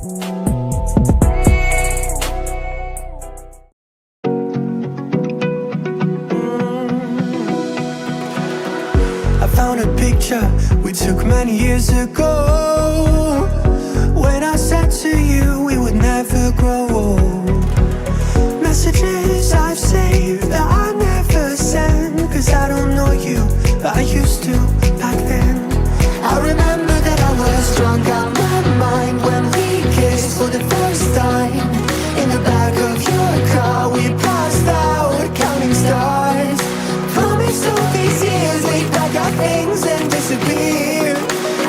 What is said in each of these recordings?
I found a picture we took many years ago, when I said to you we would never grow old. Messages I've saved that I never send, 'cause I don't know you, but I used to back then. I remember that I was drunk out my mind when we kissed for the first time. In the back of your car we passed out counting stars. Promised all these years we'd pack our things and disappear.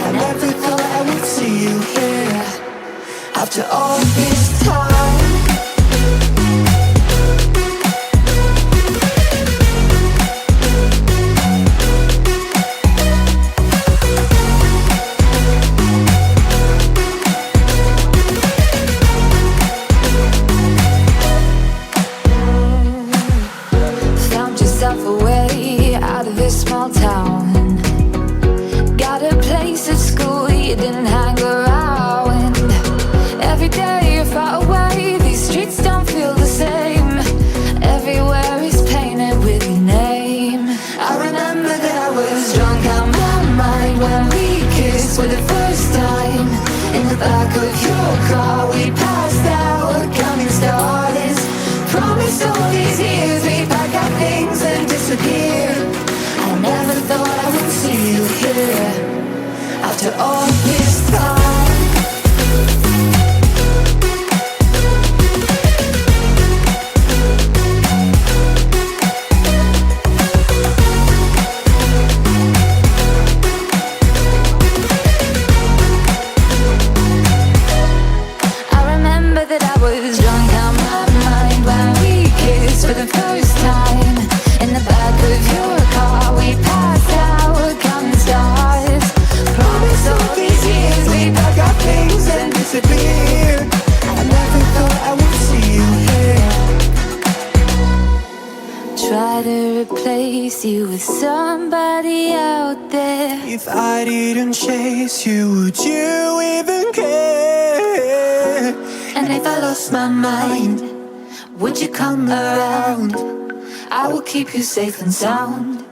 I never thought I would see you here after all this time. Away out of this small town, got a place at school you didn't hang around. Every day you're far away, these streets don't feel the same. Everywhere is painted with your name. I remember that I was drunk out my mind when we kissed for the first time. In the back of your car we passed out counting stars. Promised all these years we'd pack our things and disappear. I never thought I would see you here after all this time. I remember that I was drunk out my mind when we kissed for the first time. In the back of your car we passed out counting stars. Promised all these years we'd pack our things and disappear. I never thought I would see you here. Try to replace you with somebody out there. If I didn't chase you, would you even care? And if I lost my mind, would you come around? I will keep you safe and sound.